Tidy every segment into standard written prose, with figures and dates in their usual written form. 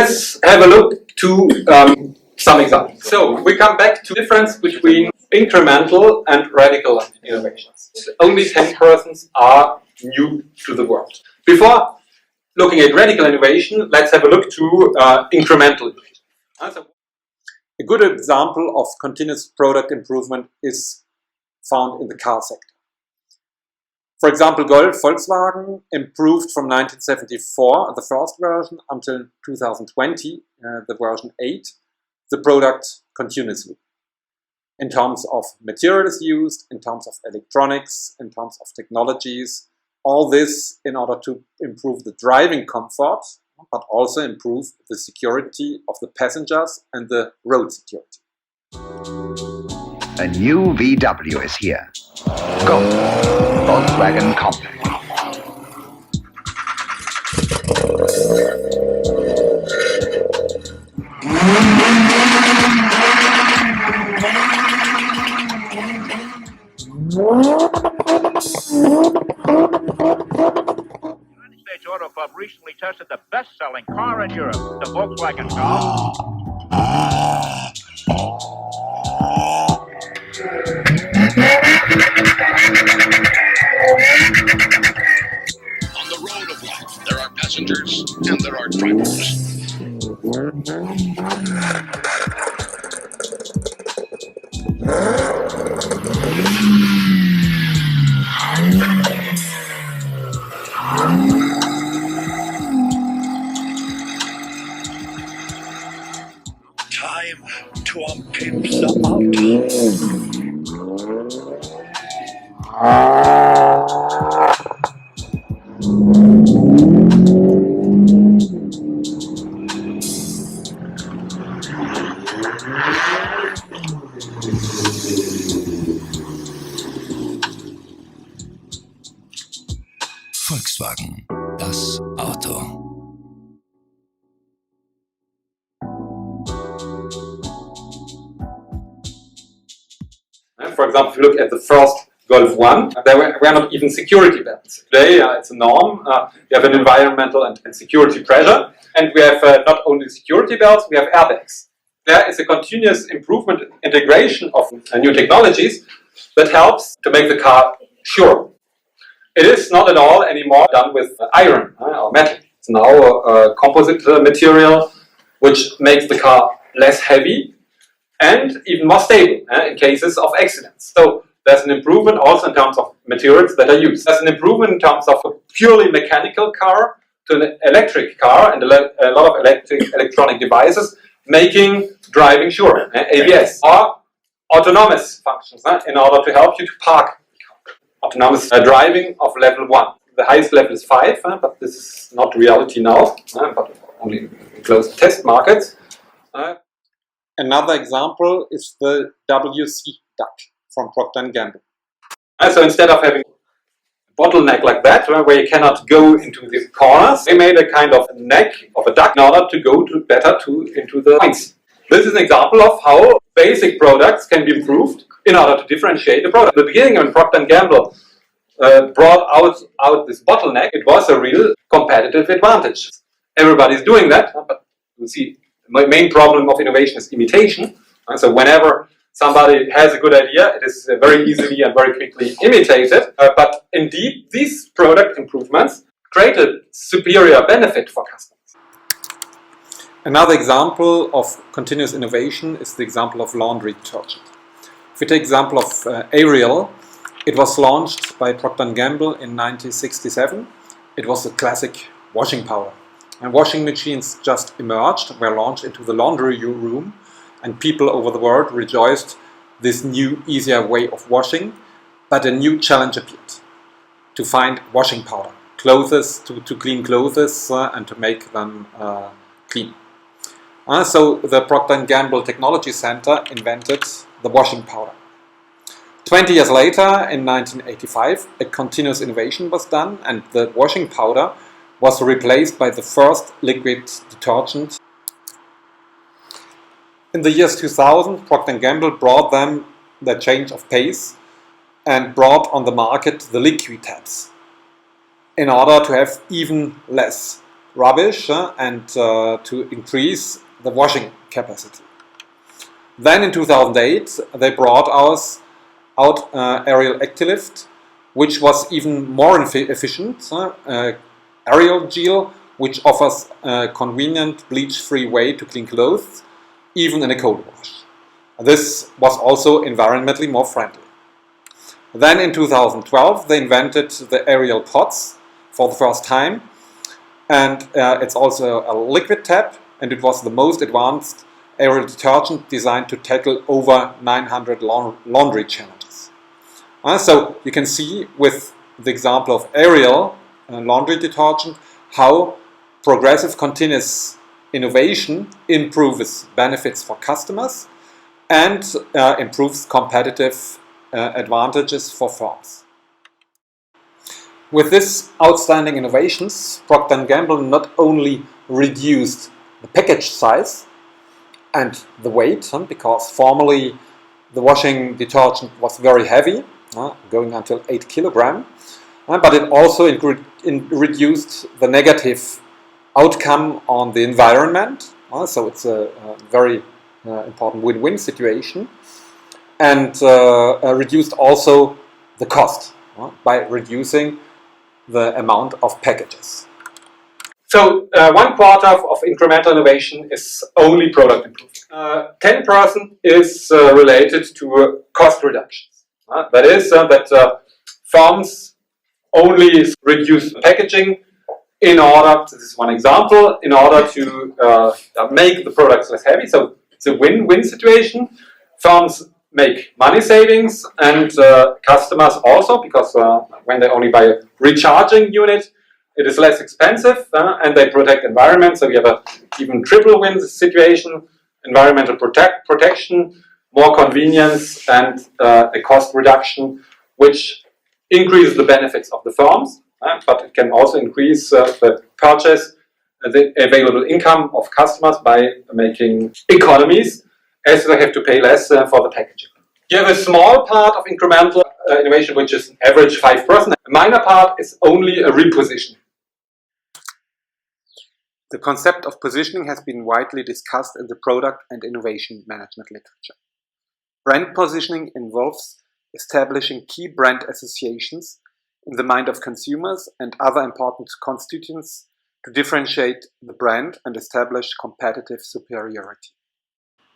let's have a look to some examples. So we come back to the difference between incremental and radical innovations. Only 10% are new to the world. Before looking at radical innovation, let's have a look to incremental innovation. A good example of continuous product improvement is found in the car sector. For example, Volkswagen improved from 1974, the first version, until 2020, the version 8, the product continuously. In terms of materials used, in terms of electronics, in terms of technologies, all this in order to improve the driving comfort, but also improve the security of the passengers and the road security. A new VW is here. Go, Volkswagen Compact. Auto Club recently tested the best-selling car in Europe, the Volkswagen Golf. On the road of life, there are passengers and there are drivers. Time to unpimp the Volkswagen, das Auto. For example, if you look at the first Golf 1, there were not even security belts. Today, it's a norm. We have an environmental and security pressure, and we have not only security belts, we have airbags. There is a continuous improvement integration of new technologies that helps to make the car sure. It is not at all anymore done with iron or metal. It's now a composite material which makes the car less heavy and even more stable in cases of accidents. So there's an improvement also in terms of materials that are used. There's an improvement in terms of a purely mechanical car to an electric car and a lot of electronic devices making driving sure, ABS, or autonomous functions in order to help you to park. Autonomous driving of level 1. The highest level is 5, but this is not reality now, but only in closed test markets. Another example is the WC duck from Procter & Gamble. So instead of having a bottleneck like that, where you cannot go into the corners, they made a kind of neck of a duck in order to go better into the points. This is an example of how basic products can be improved in order to differentiate the product. At the beginning, when Procter & Gamble brought out this bottleneck, it was a real competitive advantage. Everybody's doing that, but you see, the main problem of innovation is imitation. So whenever somebody has a good idea, it is very easily and very quickly imitated. But indeed, these product improvements create a superior benefit for customers. Another example of continuous innovation is the example of laundry detergent. If we take the example of Ariel, it was launched by Procter & Gamble in 1967. It was a classic washing powder. And washing machines just emerged, were launched into the laundry room, and people over the world rejoiced this new, easier way of washing. But a new challenge appeared: to find washing powder, clothes, to clean clothes and to make them clean. So the Procter & Gamble Technology Center invented the washing powder. 20 years later, in 1985, a continuous innovation was done, and the washing powder was replaced by the first liquid detergent. In the years 2000, Procter & Gamble brought them the change of pace and brought on the market the liquid tabs in order to have even less rubbish and to increase the washing capacity. Then in 2008 they brought out aerial Actilift, which was even more efficient, aerial gel, which offers a convenient bleach-free way to clean clothes, even in a cold wash. This was also environmentally more friendly. Then in 2012 they invented the aerial pots for the first time, and it's also a liquid tap, and it was the most advanced aerial detergent designed to tackle over 900 laundry challenges. So you can see with the example of aerial laundry detergent how progressive continuous innovation improves benefits for customers and improves competitive advantages for firms. With these outstanding innovations, Procter & Gamble not only reduced the package size and the weight, because formerly the washing detergent was very heavy, going until 8 kilograms, but it also reduced the negative outcome on the environment, so it's a very important win-win situation, and reduced also the cost by reducing the amount of packages. So 1/4 of incremental innovation is only product improvement. 10% is related to cost reductions. That is that firms only reduce packaging in order, this is one example, in order to make the products less heavy. So it's a win-win situation. Firms make money savings, and customers also, because when they only buy a recharging unit, it is less expensive, and they protect environment. So we have a even triple win situation: environmental protection, more convenience, and a cost reduction, which increases the benefits of the firms, but it can also increase the purchase, the available income of customers by making economies, as they have to pay less for the packaging. You have a small part of incremental innovation, which is average 5%. A minor part is only a repositioning. The concept of positioning has been widely discussed in the product and innovation management literature. Brand positioning involves establishing key brand associations in the mind of consumers and other important constituents to differentiate the brand and establish competitive superiority.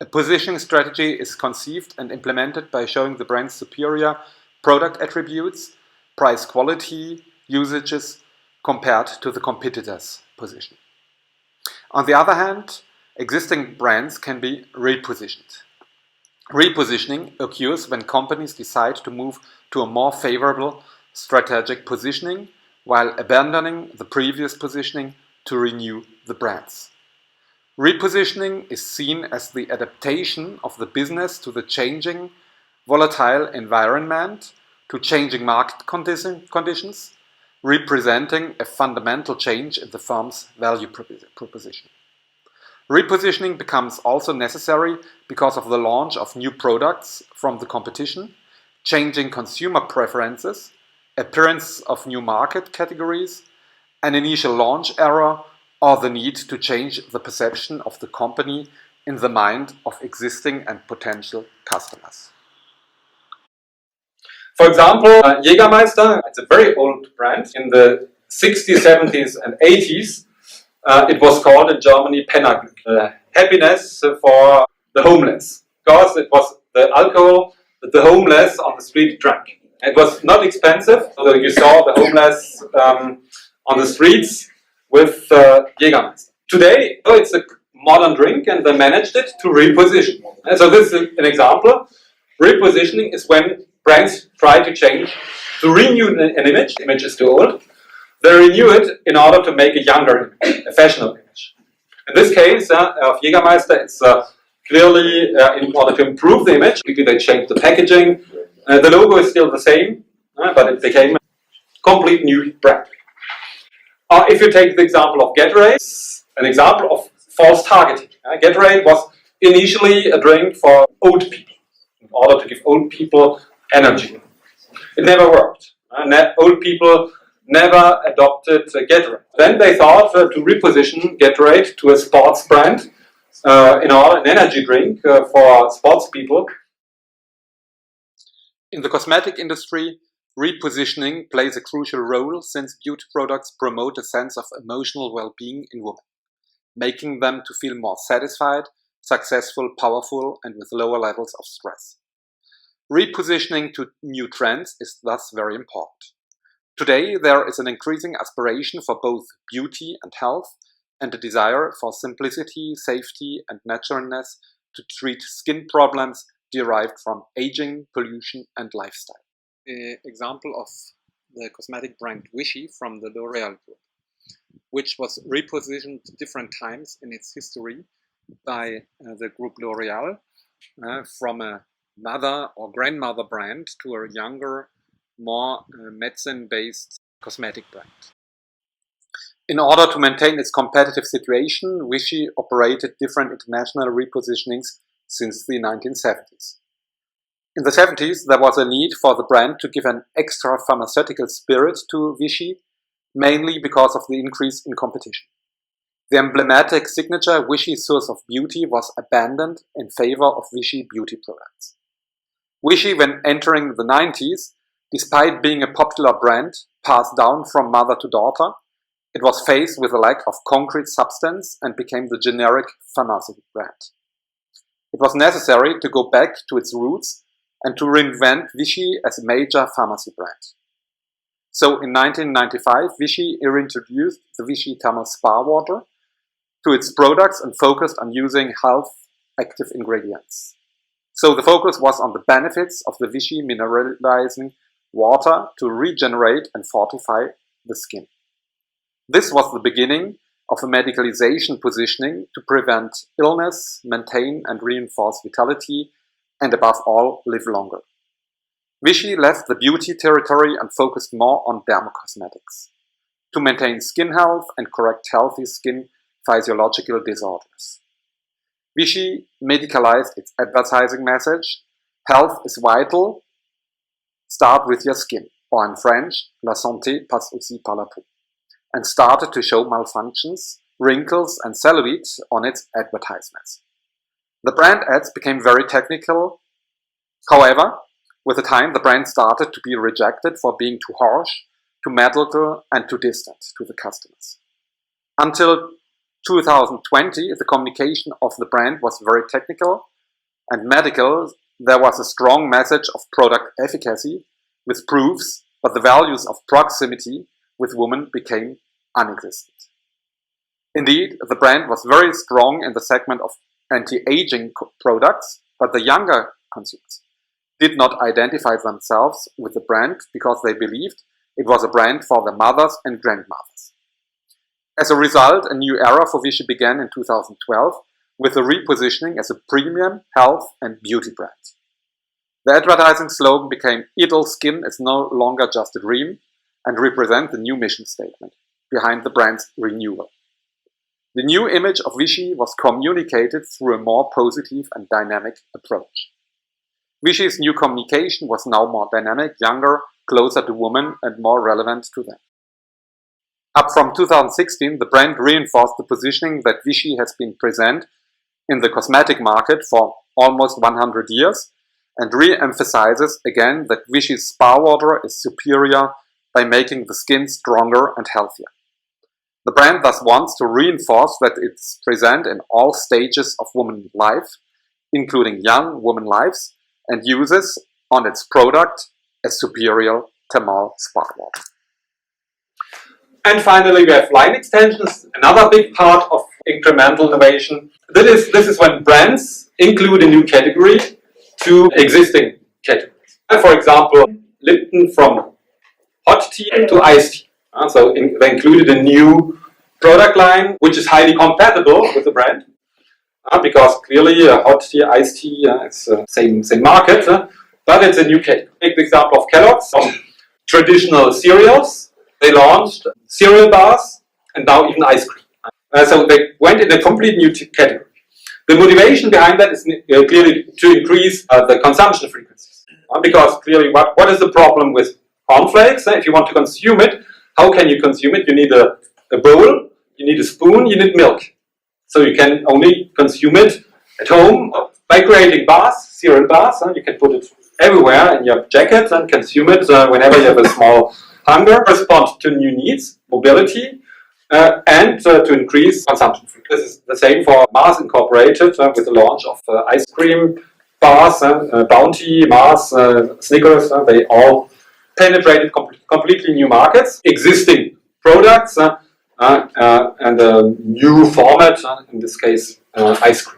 A positioning strategy is conceived and implemented by showing the brand's superior product attributes, price quality, usages compared to the competitor's position. On the other hand, existing brands can be repositioned. Repositioning occurs when companies decide to move to a more favorable strategic positioning while abandoning the previous positioning to renew the brands. Repositioning is seen as the adaptation of the business to the changing, volatile environment, to changing market conditions, representing a fundamental change in the firm's value proposition. Repositioning becomes also necessary because of the launch of new products from the competition, changing consumer preferences, appearance of new market categories, an initial launch error, or the need to change the perception of the company in the mind of existing and potential customers. For example, Jägermeister, it's a very old brand. In the 60s, 70s, and 80s, it was called in Germany Pennerglück, happiness for the homeless, because it was the alcohol that the homeless on the street drank. It was not expensive, so you saw the homeless on the streets with Jägermeister. Today, it's a modern drink, and they managed it to reposition. And so this is an example. Repositioning is when brands try to change, to renew an image. The image is too old. They renew it in order to make a younger image, a fashionable image. In this case of Jägermeister, it's clearly in order to improve the image. They changed the packaging. The logo is still the same, but it became a complete new brand. If you take the example of Gatorade, it's an example of false targeting. Gatorade was initially a drink for old people, in order to give old people energy. It never worked. Old people never adopted Gatorade. Then they thought to reposition Gatorade to a sports brand an energy drink for sports people. In the cosmetic industry, repositioning plays a crucial role since beauty products promote a sense of emotional well-being in women, making them to feel more satisfied, successful, powerful, and with lower levels of stress. Repositioning to new trends is thus very important. Today, there is an increasing aspiration for both beauty and health, and a desire for simplicity, safety, and naturalness to treat skin problems derived from aging, pollution, and lifestyle. The example of the cosmetic brand Vichy from the L'Oreal Group, which was repositioned different times in its history by the group L'Oreal from a mother or grandmother brand to a younger, more medicine-based cosmetic brand. In order to maintain its competitive situation, Vichy operated different international repositionings since the 1970s. In the 70s, there was a need for the brand to give an extra pharmaceutical spirit to Vichy, mainly because of the increase in competition. The emblematic signature Vichy Source of Beauty was abandoned in favor of Vichy beauty products. Vichy, when entering the 90s, despite being a popular brand passed down from mother to daughter, it was faced with a lack of concrete substance and became the generic pharmacy brand. It was necessary to go back to its roots and to reinvent Vichy as a major pharmacy brand. So in 1995, Vichy reintroduced the Vichy Thermal Spa Water to its products and focused on using health active ingredients. So the focus was on the benefits of the Vichy mineralizing water to regenerate and fortify the skin. This was the beginning of a medicalization positioning to prevent illness, maintain and reinforce vitality, and above all, live longer. Vichy left the beauty territory and focused more on dermocosmetics to maintain skin health and correct healthy skin physiological disorders. Vichy medicalized its advertising message, health is vital, start with your skin, or in French, la santé passe aussi par la peau, and started to show malfunctions, wrinkles and cellulite on its advertisements. The brand ads became very technical. However, with the time, the brand started to be rejected for being too harsh, too medical, and too distant to the customers. Until 2020, the communication of the brand was very technical and medical. There was a strong message of product efficacy with proofs, but the values of proximity with women became non-existent. Indeed, the brand was very strong in the segment of anti-aging products, but the younger consumers did not identify themselves with the brand because they believed it was a brand for their mothers and grandmothers. As a result, a new era for Vichy began in 2012 with the repositioning as a premium health and beauty brand. The advertising slogan became "Ideal skin is no longer just a dream" and represent the new mission statement behind the brand's renewal. The new image of Vichy was communicated through a more positive and dynamic approach. Vichy's new communication was now more dynamic, younger, closer to women and more relevant to them. Up from 2016, the brand reinforced the positioning that Vichy has been present in the cosmetic market for almost 100 years and re-emphasizes again that Vichy's spa water is superior by making the skin stronger and healthier. The brand thus wants to reinforce that it's present in all stages of women's life, including young women's lives, and uses on its product a superior thermal spa water. And finally, we have line extensions, another big part of incremental innovation. This is when brands include a new category to existing categories. For example, Lipton from hot tea to iced tea. So they included a new product line which is highly compatible with the brand because clearly hot tea, iced tea, it's the same market, but it's a new category. Take the example of Kellogg's, traditional cereals. They launched cereal bars and now even ice cream. So they went in a complete new category. The motivation behind that is clearly to increase the consumption frequencies. Because clearly, what is the problem with cornflakes? If you want to consume it, how can you consume it? You need a bowl, you need a spoon, you need milk. So you can only consume it at home by creating bars, cereal bars. You can put it everywhere in your jacket and consume it whenever you have a small hunger, respond to new needs, mobility, and to increase consumption. This is the same for Mars Incorporated with the launch of ice cream bars, Bounty, Mars, Snickers. They all penetrated completely new markets, existing products, and a new format, in this case, ice cream.